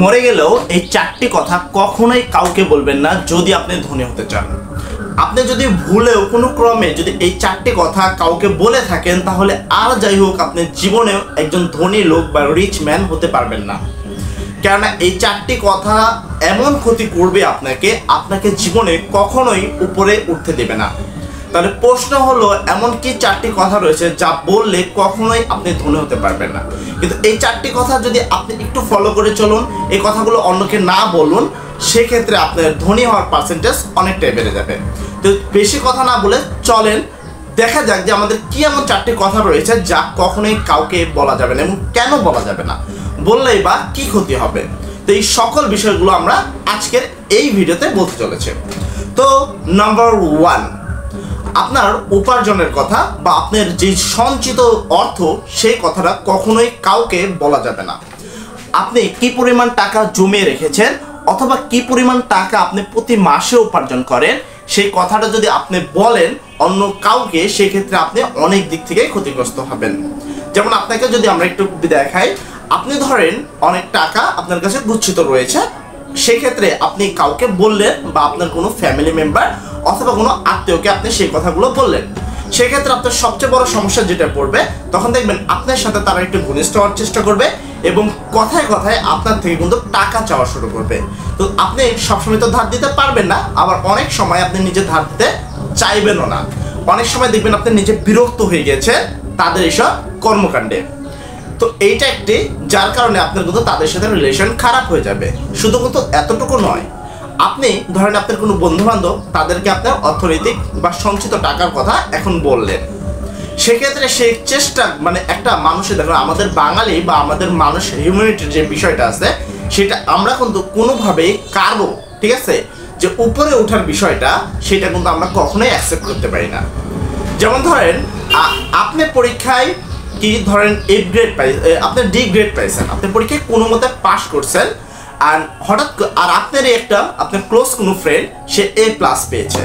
মরে গেলেও এই চারটি কথা কখনোই কাউকে বলবেন না যদি আপনি ধনী হতে চান। আপনি যদি ভুলেও কোনো ক্রমে যদি এই চারটি কথা কাউকে বলে থাকেন তাহলে আর যাই হোক আপনি জীবনেও একজন ধনী লোক বা রিচ ম্যান হতে পারবেন না। কেননা এই চারটি কথা এমন ক্ষতি করবে আপনাকে জীবনে কখনোই উপরে উঠতে দেবে না। তাহলে প্রশ্ন হলো এমন কি চারটি কথা রয়েছে যা বললে কখনোই আপনি ধনী হতে পারবেন না। কিন্তু এই চারটি কথা যদি আপনি একটু ফলো করে চলুন, এই কথাগুলো অন্যকে না বলুন, সেক্ষেত্রে আপনার ধনী হওয়ার পার্সেন্টেজ অনেকটাই বেড়ে যাবে। তো বেশি কথা না বলে চলেন দেখা যাক যে আমাদের কি এমন চারটি কথা রয়েছে যা কখনোই কাউকে বলা যাবে না, এবং কেন বলা যাবে না, বললেই বা কি ক্ষতি হবে। তো এই সকল বিষয়গুলো আমরা আজকের এই ভিডিওতে বলতে চলেছি। তো নাম্বার 1, আপনার উপার্জনের কথা বা আপনার যে সঞ্চিত অর্থ সেই কথাটা কখনোই কাউকে বলা যাবে না। আপনি কি পরিমাণ টাকা জমিয়ে রেখেছেন অথবা কি পরিমাণ টাকা আপনি প্রতি মাসে উপার্জন করেন সেই কথাটা যদি আপনি বলেন অন্য কাউকে, সেক্ষেত্রে আপনি অনেক দিক থেকে ক্ষতিগ্রস্ত হবেন। যেমন আপনাকে যদি আমরা একটু দেখাই, আপনি ধরেন অনেক টাকা আপনার কাছে গচ্ছিত রয়েছে, সেক্ষেত্রে আপনি কাউকে বললেন বা আপনার কোনো ফ্যামিলি মেম্বার অথবা কোনো আত্মীয়কে আপনি সেই কথাগুলো বললেন, সেক্ষেত্রে আপনার সবচেয়ে বড় সমস্যা যেটা পড়বে, তখন দেখবেন আপনার সাথে তারা একটু ঘনিষ্ঠ হওয়ার চেষ্টা করবে এবং কথায় কথায় আপনার থেকে কিন্তু টাকা চাওয়া শুরু করবে। তো আপনি সবসময় তো ধার দিতে পারবেন না, আবার অনেক সময় আপনি নিজে ধার দিতে চাইবেনও না। অনেক সময় দেখবেন আপনি নিজে বিরক্ত হয়ে গেছে তাদের এইসব কর্মকাণ্ডে। তো এইটা একটি যার কারণে আপনার কিন্তু তাদের সাথে রিলেশন খারাপ হয়ে যাবে। শুধু কিন্তু এতটুকু নয়, আপনি ধরেন আপনার কোনো বন্ধু বান্ধব তাদেরকে আপনার অর্থনৈতিক বা সঞ্চিত টাকার কথা এখন বললেন, সেক্ষেত্রে সেই চেষ্টা একটা মানুষের দেখুন আমাদের বাঙালি বা আমাদের মানুষ হিউম্যানিটির যে বিষয়টা আছে সেটা আমরা কিন্তু কোনোভাবেই কারো ঠিক আছে যে উপরে ওঠার বিষয়টা সেটা কিন্তু আমরা কখনোই অ্যাকসেপ্ট করতে পারি না। যেমন ধরেন আপনি পরীক্ষায় কি ধরেন A গ্রেড আপনি D গ্রেড পাইছেন, আপনি পরীক্ষায় কোনো মতে পাস করছেন, আর হঠাৎ আর আপনারই আপনার ক্লোজ কোনো ফ্রেন্ড সে A+ পেয়েছে,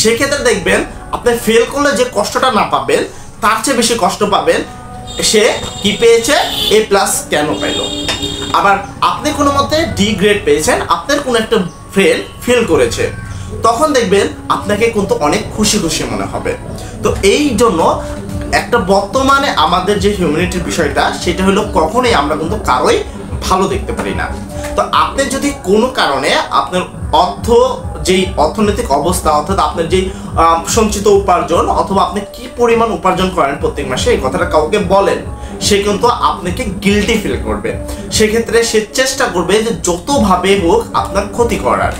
সেক্ষেত্রে দেখবেন আপনি ফেল করলে যে কষ্টটা না পাবেন তার চেয়ে বেশি কষ্ট পাবেন সে কি পেয়েছে A+ কেন পাইল। আবার আপনি কোনো মতে D গ্রেড পেয়েছেন, আপনার কোনো একটা ফ্রেন্ড ফেল করেছে, তখন দেখবেন আপনাকে কিন্তু অনেক খুশি খুশি মনে হবে। তো এই জন্য একটা বর্তমানে আমাদের যে হিউম্যানিটির বিষয়টা সেটা হলো কখনোই আমরা কিন্তু কারোই ভালো দেখতে পারি না। তো আপনি যদি কোনো কারণে আপনার যেই অর্থনৈতিক অবস্থা অর্থাৎ আপনার যেই সঞ্চিত উপার্জন অথবা আপনি কি পরিমাণ উপার্জন করেন প্রত্যেক মাসে এই কথাটা কাউকে বলেন, সে কিন্তু আপনাকে গিল্টি ফিল করবে। সেক্ষেত্রে সে চেষ্টা করবে যে যতভাবে হোক আপনার ক্ষতি করার,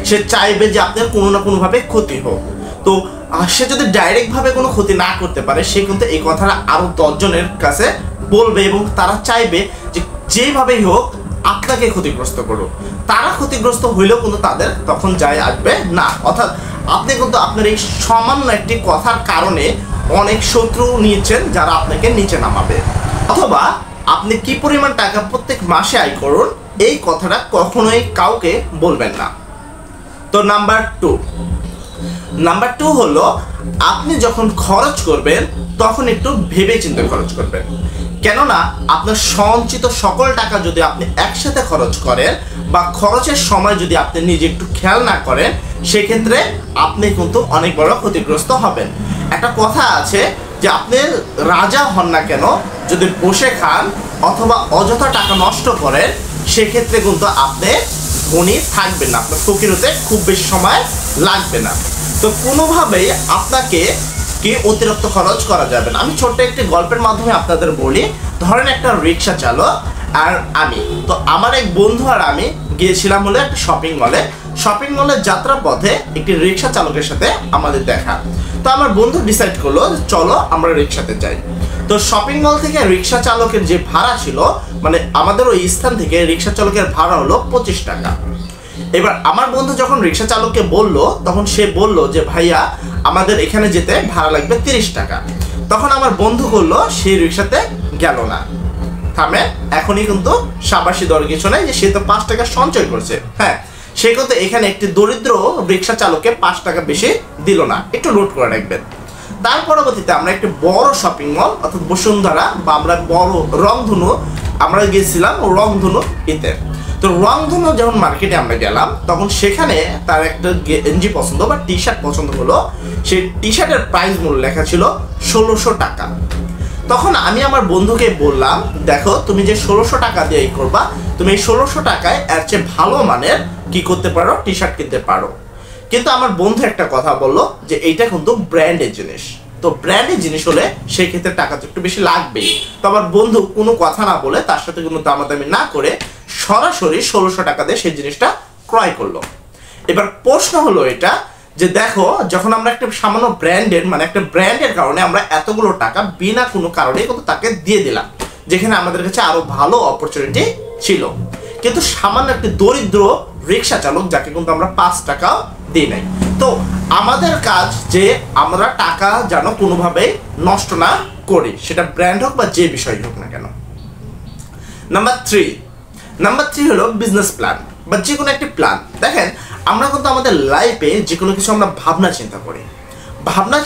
সে চাইবে যে আপনার কোনো না কোনোভাবে ক্ষতি হোক। তো সে যদি ডাইরেক্টভাবে কোনো ক্ষতি না করতে পারে সে কিন্তু এই কথাটা আরও 10 জনের কাছে বলবে এবং তারা চাইবে যে যেভাবেই হোক আপনাকে ক্ষতিগ্রস্ত করুক। তারা ক্ষতিগ্রস্ত হইলেও কিন্তু তাদের তখন যায় আসবে না। অর্থাৎ আপনি কিন্তু আপনার এই সামান্য একটি কথার কারণে অনেক শত্রু নিয়েছেন যারা আপনাকে নিচে নামাবে। অথবা আপনি কি পরিমাণ টাকা প্রত্যেক মাসে আয় করুন এই কথাটা কখনোই কাউকে বলবেন না। তো নাম্বার 2 হলো আপনি যখন খরচ করবেন তখন একটু ভেবে চিন্তে খরচ করবেন। কেননা আপনার সঞ্চিত সকল টাকা যদি আপনি একসাথে খরচ করেন বা খরচের সময় যদি আপনি নিজে একটু খেয়াল না করেন, সেক্ষেত্রে আপনি কিন্তু অনেক বড় ক্ষতিগ্রস্ত হবেন। একটা কথা আছে যে আপনি রাজা হন না কেন, যদি বসে খান অথবা অযথা টাকা নষ্ট করেন সেক্ষেত্রে কিন্তু আপনি ধনী থাকবেন না, আপনার ফকির হতে খুব বেশি সময় লাগবে না। তো কোনোভাবেই আপনাকে কি অতিরিক্ত খরচ করা যাবে না। আমি ছোট্ট একটি গল্পের মাধ্যমে আপনাদের বলি। ধরেন একটা রিক্সা চালক আর আমি, তো আমার এক বন্ধু আর আমি গিয়েছিলাম হলো একটা শপিং মলের যাত্রা পথে একটি রিক্সা চালকের সাথে আমাদের দেখা। তো আমার বন্ধু ডিসাইড করলো চলো আমরা রিক্সাতে যাই। তো শপিং মল থেকে রিক্সা চালকের যে ভাড়া ছিল আমাদের ওই স্থান থেকে রিক্সা চালকের ভাড়া হলো 25 টাকা। এবার আমার বন্ধু যখন রিক্সা চালককে বললো তখন সে বললো যে ভাইয়া আমাদের এখানে যেতে ভাড়া লাগবে 30 টাকা। তখন আমার বন্ধু করলো সেই রিক্সাতে গেল না, থামে এখনই কিন্তু সাবাসী দর কিছু নেই যে সে তো 5 টাকা সঞ্চয় করছে। হ্যাঁ, সে কিন্তু এখানে একটি দরিদ্র রিক্সা চালককে 5 টাকা বেশি দিল না, একটু নোট করে রাখবেন। তার পরবর্তীতে আমরা একটি বড় শপিং মল অর্থাৎ বসুন্ধরা বা আমরা বড় রংধনু আমরা গেছিলাম রংধনু ঈদে। তো রংধনু যখন মার্কেটে আমরা গেলাম তখন সেখানে তার একটা গেঞ্জি পছন্দ বা টি শার্ট পছন্দ হলো। সেই টি শার্টের প্রাইস মূল্য লেখা ছিল 1600 টাকা। তখন আমি আমার বন্ধুকে বললাম, দেখো তুমি যে 1600 টাকা দিয়ে করবা, তুমি এই 1600 টাকায় এর চেয়ে ভালো মানের কি করতে পারো, টি শার্ট কিনতে পারো। কিন্তু আমার বন্ধু একটা কথা বললো যে এইটা কিন্তু ব্র্যান্ডের জিনিস, তো ব্র্যান্ডের জিনিস হলে সেই ক্ষেত্রে টাকা তো একটু বেশি লাগবেই। তো আমার বন্ধু কোনো কথা না বলে তার সাথে কোনো দামাদামি না করে সরাসরি 1600 টাকা দিয়ে সেই জিনিসটা ক্রয় করলো। এবার প্রশ্ন হলো এটা যে দেখো, যখন আমরা একটা সামান্য ব্র্যান্ডের মানে একটা ব্র্যান্ডের কারণে আমরা এতগুলো টাকা বিনা কোনো কারণে কিন্তু তাকে দিয়ে দিলাম, যেখানে আমাদের কাছে আরো ভালো অপরচুনিটি ছিল। কিন্তু সামান্য একটি দরিদ্র রিক্সা চালক যাকে কিন্তু আমরা 5 টাকাও দিই নাই। তো আমাদের কাজ যে আমরা টাকা যেন কোনোভাবেই নষ্ট না করি, সেটা ব্র্যান্ড হোক বা যে বিষয় হোক না কেন। নাম্বার 3 হলো বিজনেস প্ল্যান বা যে কোনো একটি প্ল্যান। দেখেন, আমরা কিন্তু আমাদের লাইফে যে কোনো কিছু আমরা ভাবনা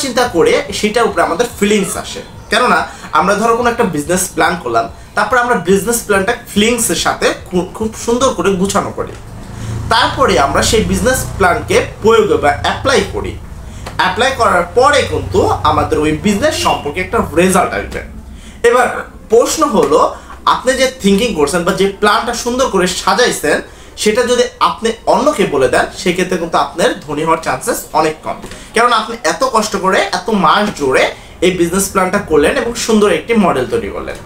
চিন্তা করে সেটার উপরে আমাদের ফিলিংস আসে। কেননা আমরা ধরো কোনো একটা বিজনেস প্ল্যান করলাম, তারপরে আমরা বিজনেস প্ল্যানটা ফিলিংসের সাথে খুব সুন্দর করে গুছানো করি। তারপরে আমরা সেই বিজনেস প্ল্যানকে প্রয়োগে বা অ্যাপ্লাই করার পরে কিন্তু আমাদের ওই বিজনেস সম্পর্কে একটা রেজাল্ট আসবে। এবার প্রশ্ন হলো, আপনি যে থিঙ্কিং করছেন বা যে প্ল্যানটা সুন্দর করে সাজাইছেন, সেটা যদি আপনি অন্যকে বলে দেন, সেক্ষেত্রে কিন্তু আপনার ধনী হওয়ার চান্সেস অনেক কম। কারণ আপনি এত কষ্ট করে এত মাস জুড়ে এই বিজনেস প্ল্যানটা করলেন এবং সুন্দর একটি মডেল তৈরি করলেন।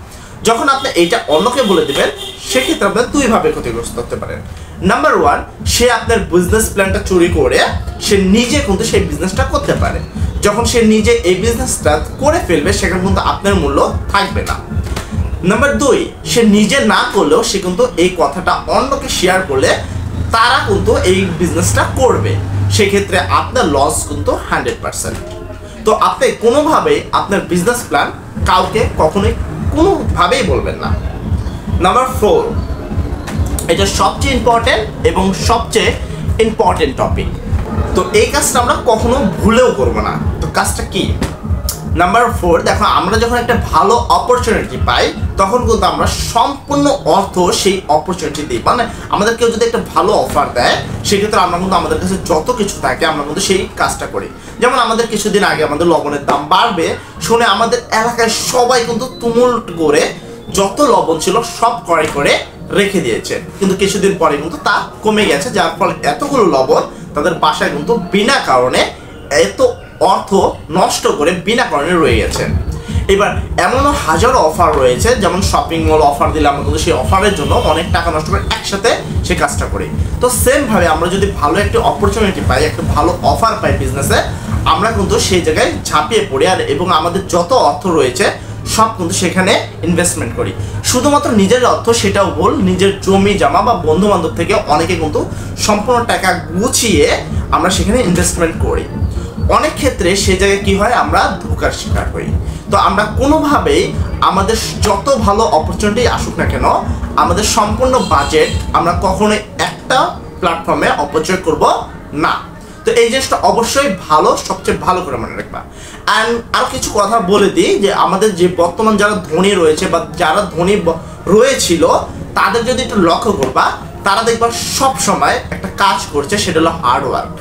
যখন আপনি এইটা অন্যকে বলে দিবেন, সেক্ষেত্রে আপনার দুইভাবে ক্ষতিগ্রস্ত হতে পারেন। নাম্বার 1, সে আপনার বিজনেস প্ল্যানটা চুরি করে সে নিজে কিন্তু সেই বিজনেসটা করতে পারে। যখন সে নিজে এই বিজনেসটা করে ফেলবে, সেখানে কিন্তু আপনার মূল্য থাকবে না। নাম্বার 2, সে নিজে না করলেও সে কিন্তু এই কথাটা অন্যকে শেয়ার করলে তারা কিন্তু এই বিজনেসটা করবে, সেক্ষেত্রে আপনার লস কিন্তু 100%। তো আপনি কোনোভাবেই আপনার বিজনেস প্ল্যান কাউকে কখনোই কোনোভাবেই বলবেন না। নাম্বার 4, এটা সবচেয়ে ইম্পর্টেন্ট টপিক। তো এই কাজটা আমরা কখনো ভুলেও করবো না। তো কাজটা কি? নাম্বার 4, দেখো, আমরা যখন একটা ভালো অপরচুনিটি পাই, তখন কিন্তু আমরা সম্পূর্ণ অর্থ সেই অপরচুনিটি দিই। মানে আমাদের কেউ যদি একটা ভালো অফার দেয়, সেক্ষেত্রে আমরা কিন্তু আমাদের কাছে যত কিছু থাকে আমরা কিন্তু সেই কাজটা করি। যেমন আমাদের কিছুদিন আগে আমাদের লবণের দাম বাড়বে শুনে আমাদের এলাকায় সবাই কিন্তু তুমুল করে যত লবণ ছিল সব ক্রয় করে রেখে দিয়েছে। কিন্তু কিছুদিন পরে কিন্তু তা কমে গেছে, যার ফলে এতগুলো লবণ তাদের বাসায় কিন্তু বিনা কারণে এত অর্থ নষ্ট করে বিনা কারণে রয়ে গেছে। এবার এমনও হাজারো অফার রয়েছে, যেমন শপিং মল অফার দিলে আমরা কিন্তু সেই অফারের জন্য অনেক টাকা নষ্ট করে একসাথে সেই কাজটা করি। তো সেম ভাবে আমরা যদি ভালো একটি অপরচুনিটি পাই, একটা ভালো অফার পাই বিজনেসে, আমরা কিন্তু সেই জায়গায় ঝাঁপিয়ে পড়ি আর এবং আমাদের যত অর্থ রয়েছে সব কিন্তু সেখানে ইনভেস্টমেন্ট করি। শুধুমাত্র নিজের অর্থ সেটাও বল, নিজের জমি জমা বা বন্ধু বান্ধব থেকে অনেকে কিন্তু সম্পূর্ণ টাকা গুছিয়ে আমরা সেখানে ইনভেস্টমেন্ট করি। অনেক ক্ষেত্রে সে জায়গায় কি হয়, আমরা ধোঁকার শিকার হই। তো আমরা কোনোভাবেই আমাদের যত ভালো অপরচুনিটি আসুক না কেন, আমাদের সম্পূর্ণ বাজেট আমরা কখনোই একটা প্ল্যাটফর্মে অপচয় করব না। তো এই জিনিসটা অবশ্যই সবচেয়ে ভালো করে মনে রাখবা। অ্যান্ড আরও কিছু কথা বলে দিই যে আমাদের যে বর্তমান যারা ধনী রয়েছে বা যারা ধনী রয়েছিল, তাদের যদি একটু লক্ষ্য করবা, তারা দেখবা সব সময় একটা কাজ করছে, সেটা হলো হার্ডওয়ার্ক।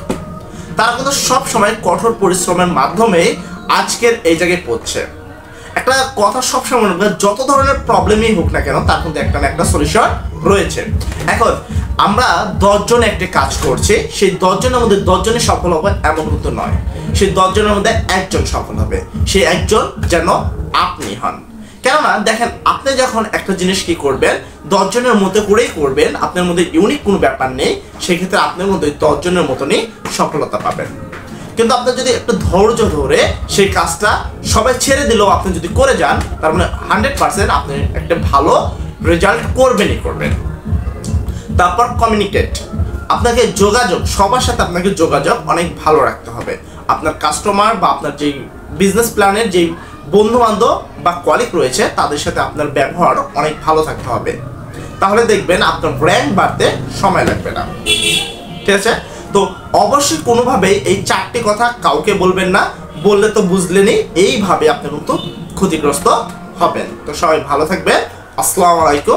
তারা কিন্তু সব সময় কঠোর পরিশ্রমের মাধ্যমে আজকের এই জায়গায় পৌঁছছে। একটা কথা সবসময় মনে রাখবে, যত ধরনের প্রবলেমই হোক না কেন, তার কিন্তু একটা না একটা সলিউশন রয়েছে। এখন আমরা 10 জন একটা কাজ করছি, সেই 10 জনের মধ্যে 10 জনই সফল হবে এমন কিন্তু নয়। সেই 10 জনের মধ্যে একজন সফল হবে, সেই একজন যেন আপনি হন। কেননা দেখেন, আপনি যখন একটা জিনিস কি করবেন, 10 জনের মতো করেই করবেন, আপনার মধ্যে ইউনিক কোনো ব্যাপার নেই, সেক্ষেত্রে আপনার মধ্যে 10 জনের মতনই সফলতা পাবেন। কিন্তু আপনি যদি একটু ধৈর্য ধরে সেই কাজটা সবাই ছেড়ে দিলেও আপনি যদি করে যান, তার মানে 100% আপনি একটা ভালো রেজাল্ট করবেন। তারপর কমিউনিকেট, আপনাকে সবার সাথে আপনাকে যোগাযোগ অনেক ভালো রাখতে হবে। আপনার কাস্টমার বা আপনার যেই বিজনেস প্ল্যানের যেই বন্ধু বান্ধব বা কলিগ রয়েছে, তাদের সাথে আপনার ব্যবহার অনেক ভালো থাকতে হবে। তাহলে দেখবেন আপনার ব্র্যান্ড বাড়তে সময় লাগবে না। ঠিক আছে? তো অবশ্যই কোনোভাবেই এই 4টি কথা কাউকে বলবেন না, বললে তো বুঝলেনই, এইভাবে আপনি কিন্তু ক্ষতিগ্রস্ত হবেন। তো সবাই ভালো থাকবেন। আসসালামু আলাইকুম।